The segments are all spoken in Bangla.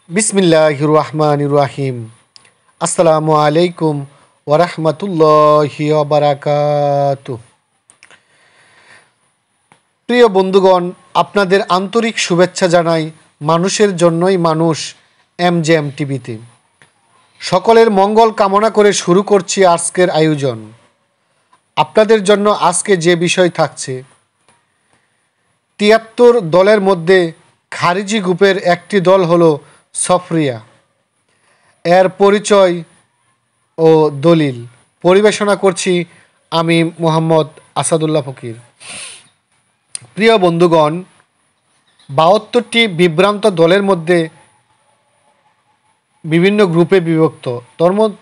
বিসমিল্লাহির রহমানির রহিম। আসসালামু আলাইকুম ওরহমতুল্লাহি ওয়াবারাকাতুহু। প্রিয় বন্ধুগণ, আপনাদের আন্তরিক শুভেচ্ছা জানাই মানুষের জন্যই মানুষ এমজেএম টিভিতে। সকলের মঙ্গল কামনা করে শুরু করছি আজকের আয়োজন। আপনাদের জন্য আজকে যে বিষয় থাকছে, ৭৩ দলের মধ্যে খারিজি গ্রুপের একটি দল হলো সফরিয়া। এর পরিচয় ও দলিল পরিবেশনা করছি আমি মোহাম্মদ আসাদুল্লাহ ফকির। প্রিয় বন্ধুগণ, ৭২টি বিভ্রান্ত দলের মধ্যে বিভিন্ন গ্রুপে বিভক্ত।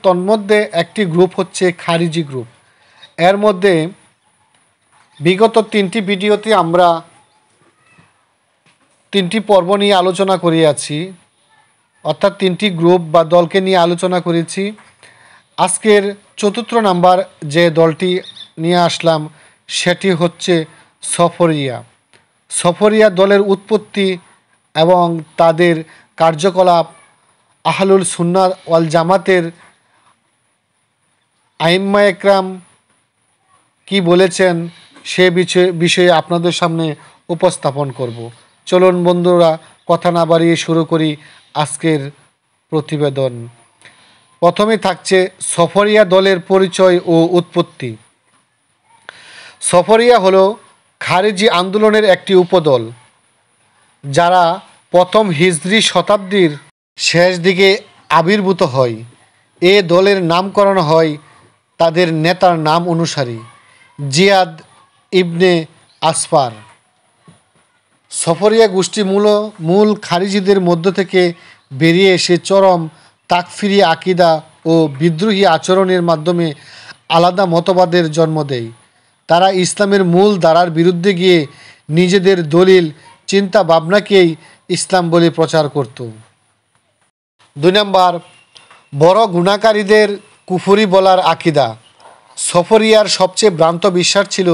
তন্মধ্যে একটি গ্রুপ হচ্ছে খারিজি গ্রুপ। এর মধ্যে বিগত 3টি ভিডিওতে আমরা 3টি পর্ব নিয়ে আলোচনা করিয়াছি, অর্থাৎ 3টি গ্রুপ বা দলকে নিয়ে আলোচনা করেছি। আজকের ৪র্থ নাম্বার যে দলটি নিয়ে আসলাম সেটি হচ্ছে সফরিয়া। সফরিয়া দলের উৎপত্তি এবং তাদের কার্যকলাপ আহলুল সুন্নাহ ওয়াল জামাতের আইম্মা একরাম কি বলেছেন সে বিষয়ে আপনাদের সামনে উপস্থাপন করব। চলুন বন্ধুরা, কথা না বাড়িয়ে শুরু করি আজকের প্রতিবেদন। প্রথমে থাকছে সফরিয়া দলের পরিচয় ও উৎপত্তি। সফরিয়া হলো খারিজি আন্দোলনের একটি উপদল, যারা প্রথম হিজরি শতাব্দীর শেষ দিকে আবির্ভূত হয়। এ দলের নামকরণ হয় তাদের নেতার নাম অনুসারে, জিয়াদ ইবনে আসফার। সফরিয়া গোষ্ঠী মূল খারিজিদের মধ্য থেকে বেরিয়ে এসে চরম তাকফিরি আকিদা ও বিদ্রোহী আচরণের মাধ্যমে আলাদা মতবাদের জন্ম দেয়। তারা ইসলামের মূল ধারার বিরুদ্ধে গিয়ে নিজেদের দলিল চিন্তা ভাবনাকেই ইসলাম বলে প্রচার করত। 2 নম্বর, বড় গুনাহকারীদের কুফরি বলার আকিদা। সফরিয়ার সবচেয়ে ভ্রান্ত বিশ্বাস ছিল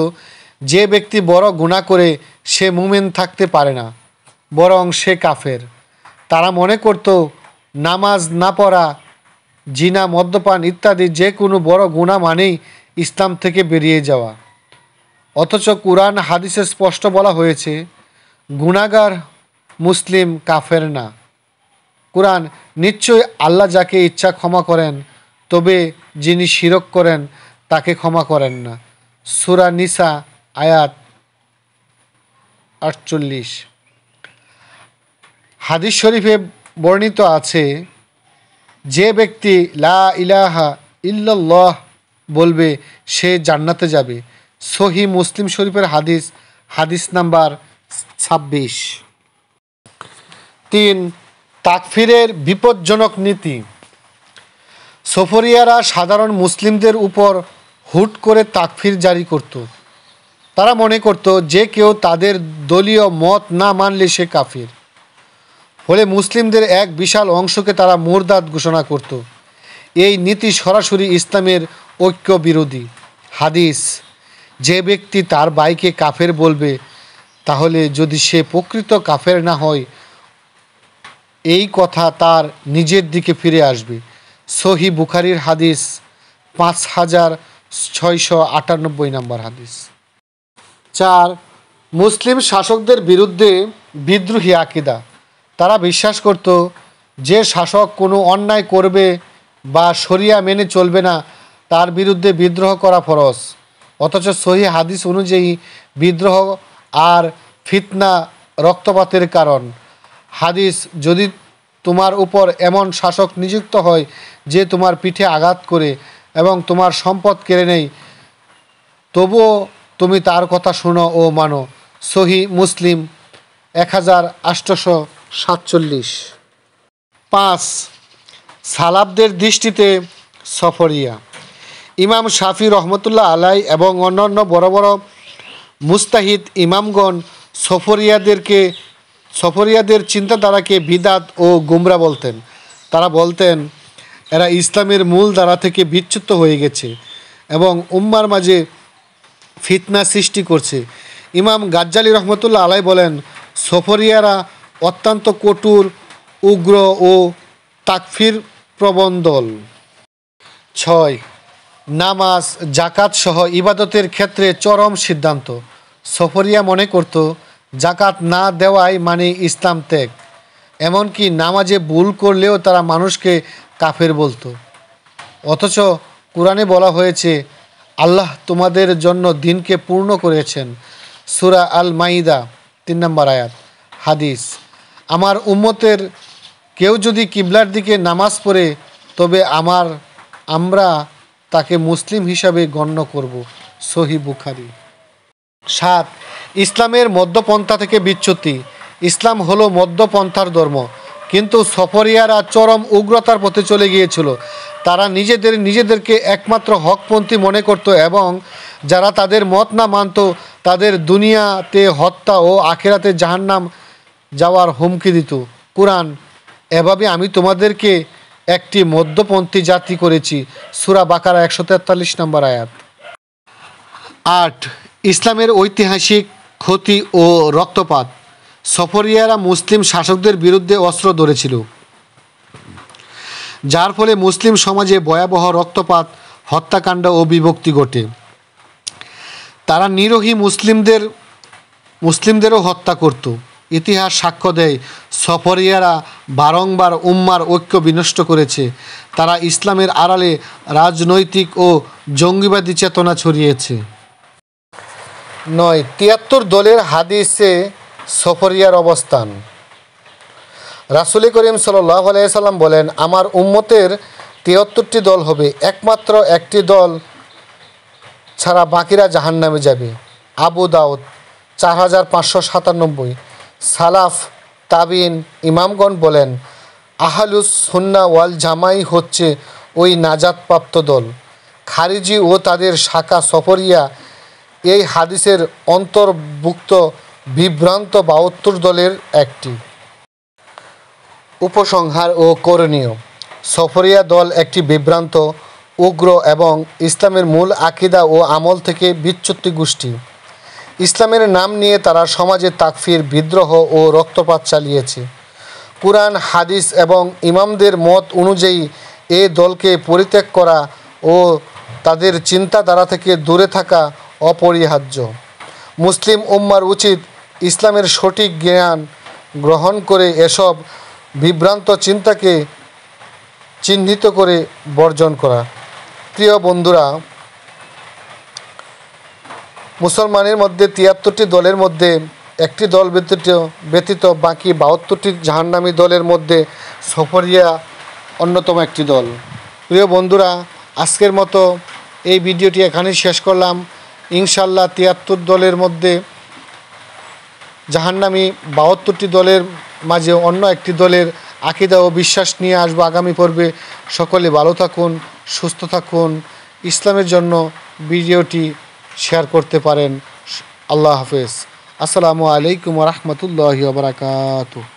যে ব্যক্তি বড় গুনাহ করে সে মুমিন থাকতে পারে না, বরং সে কাফের। তারা মনে করত নামাজ না পড়া, জিনা, মদ্যপান ইত্যাদি যে কোনো বড় গুনাহ মানেই ইসলাম থেকে বেরিয়ে যাওয়া। অথচ কুরআন হাদিসে স্পষ্ট বলা হয়েছে গুনাহগার মুসলিম, কাফের না। কুরআন, নিশ্চয়ই আল্লাহ যাকে ইচ্ছা ক্ষমা করেন, তবে যিনি শিরক করেন তাকে ক্ষমা করেন না। সূরা নিসা আয়াত 48। হাদিস শরীফে বর্ণিত আছে, যে ব্যক্তি লা ইলাহা ইল্লাল্লাহ বলবে সে জান্নাতে যাবে। সহিহ মুসলিম শরীফের হাদিস নাম্বার 26। 3, তাকফিরের বিপজ্জনক নীতি। সফরিয়ারা সাধারণ মুসলিমদের উপর হুট করে তাকফির জারি করত। তারা মনে করত যে কেউ তাদের দলীয় মত না মানলে সে কাফির। ফলে মুসলিমদের এক বিশাল অংশকে তারা মুরতাদ ঘোষণা করত। এই নীতি সরাসরি ইসলামের ঐক্য বিরোধী। হাদিস, যে ব্যক্তি তার ভাইকে কাফের বলবে, তাহলে যদি সে প্রকৃত কাফের না হয়, এই কথা তার নিজের দিকে ফিরে আসবে। সহিহ বুখারীর হাদিস 5698 নম্বর হাদিস। 4, মুসলিম শাসকদের বিরুদ্ধে বিদ্রোহী আকিদা। তারা বিশ্বাস করত যে শাসক কোনো অন্যায় করবে বা শরিয়া মেনে চলবে না, তার বিরুদ্ধে বিদ্রোহ করা ফরজ। অথচ সহিহ হাদিস অনুযায়ী বিদ্রোহ আর ফিতনা রক্তপাতের কারণ। হাদিস, যদি তোমার উপর এমন শাসক নিযুক্ত হয় যে তোমার পিঠে আঘাত করে এবং তোমার সম্পদ কেড়ে নেয়, তবুও তুমি তার কথা শোনো ও মানো। সহিহ মুসলিম 1847। 5, সালাফদের দৃষ্টিতে সফরিয়া। ইমাম শাফি রহমতুল্লাহ আলাই এবং অন্যান্য বড় বড় মুস্তাহিদ ইমামগণ সফরিয়াদের চিন্তাধারাকে বিদআত ও গুমরা বলতেন। তারা বলতেন এরা ইসলামের মূল ধারা থেকে বিচ্যুত হয়ে গেছে এবং উম্মার মাঝে ফিতনা সৃষ্টি করছে। ইমাম গাজ্জালি রহমতুল্লাহ আলাই বলেন, সফরিয়ারা অত্যন্ত কঠোর উগ্র ও তাকফির প্রবণ দল। 6. নামাজ জাকাত সহ ইবাদতের ক্ষেত্রে চরম সিদ্ধান্ত। সফরিয়া মনে করত জাকাত না দেওয়াই মানে ইসলাম ত্যাগ। এমনকি নামাজে ভুল করলেও তারা মানুষকে কাফের বলতো। অথচ কোরআনে বলা হয়েছে আল্লাহ তোমাদের জন্য দিনকে পূর্ণ করেছেন। সূরা আল মাইদা 3 নম্বর আয়াত। হাদিস, আমার উম্মতের কেউ যদি কিবলার দিকে নামাজ পড়ে তবে আমরা তাকে মুসলিম হিসাবে গণ্য করব। সহিহ বুখারী। 7. ইসলামের মধ্যপন্থা থেকে বিচ্যুতি। ইসলাম হলো মধ্যপন্থার ধর্ম, কিন্তু সফরিয়ারা চরম উগ্রতার পথে চলে গিয়েছিল। তারা নিজেদেরকে একমাত্র হকপন্থী মনে করত এবং যারা তাদের মত না মানত তাদের দুনিয়াতে হত্যা ও আখিরাতে জাহান্নাম যাওয়ার হুমকি দিত। কুরআন, এভাবে আমি তোমাদেরকে একটি মধ্যপন্থী জাতি করেছি। সূরা বাকারা 143 নম্বর আয়াত। 8. ইসলামের ঐতিহাসিক ক্ষতি ও রক্তপাত। সফরিয়ারা মুসলিম শাসকদের বিরুদ্ধে অস্ত্র ধরেছিল, যার ফলে মুসলিম সমাজে ভয়াবহ রক্তপাত, হত্যাকাণ্ড ও বিভক্তি ঘটে। তারা নিরীহ মুসলিমদেরও হত্যা করত। ইতিহাস সাক্ষ্য দেয় সফরিয়ারা বারংবার উম্মার ঐক্য বিনষ্ট করেছে। তারা ইসলামের আড়ালে রাজনৈতিক ও জঙ্গিবাদী চেতনা ছড়িয়েছে। 9. 73 দলের হাদিসে সফরিয়ার অবস্থান। রাসূল করিম সাল্লাল্লাহু আলাইহি সাল্লাম বলেন, আমার উম্মতের 73টি দল হবে, একমাত্র একটি দল ছাড়া বাকিরা জাহান্নামে যাবে। আবু দাউদ 4597। সালাফ তাবিন ইমামগণ বলেন, আহলুস সুন্নাহ ওয়াল জামাই হচ্ছে ওই নাজাতপ্রাপ্ত দল। খারিজি ও তাদের শাখা সফরিয়া এই হাদিসের অন্তর্ভুক্ত বিভ্রান্ত 72 দলের একটি। উপসংহার ও করণীয়। সফরিয়া দল একটি বিভ্রান্ত, উগ্র এবং ইসলামের মূল আকীদা ও আমল থেকে বিচ্যুত গোষ্ঠী। ইসলামের নাম নিয়ে তারা সমাজে তাকফির, বিদ্রোহ ও রক্তপাত চালিয়েছে। কুরআন, হাদিস এবং ইমামদের মত অনুযায়ী এ দলকে পরিত্যাগ করা ও তাদের চিন্তাধারা থেকে দূরে থাকা অপরিহার্য। মুসলিম উম্মার উচিত ইসলামের সঠিক জ্ঞান গ্রহণ করে এসব বিভ্রান্ত চিন্তাকে চিহ্নিত করে বর্জন করা। প্রিয় বন্ধুরা, মুসলমানের মধ্যে 73টি দলের মধ্যে একটি দল ব্যতীত বাকি 72টি জাহান্নামী দলের মধ্যে সফরিয়া অন্যতম একটি দল। প্রিয় বন্ধুরা, আজকের মতো এই ভিডিওটি এখানেই শেষ করলাম। ইনশাল্লাহ 73 দলের মধ্যে জাহান্নামী 72টি দলের মাঝে অন্য একটি দলের আকীদা ও বিশ্বাস নিয়ে আসবো আগামী পর্বে। সকলে ভালো থাকুন, সুস্থ থাকুন। ইসলামের জন্য ভিডিওটি শেয়ার করতে পারেন। আল্লাহ হাফেজ। আসসালামু আলাইকুম ওয়া রাহমাতুল্লাহি ওয়া বারাকাতুহু।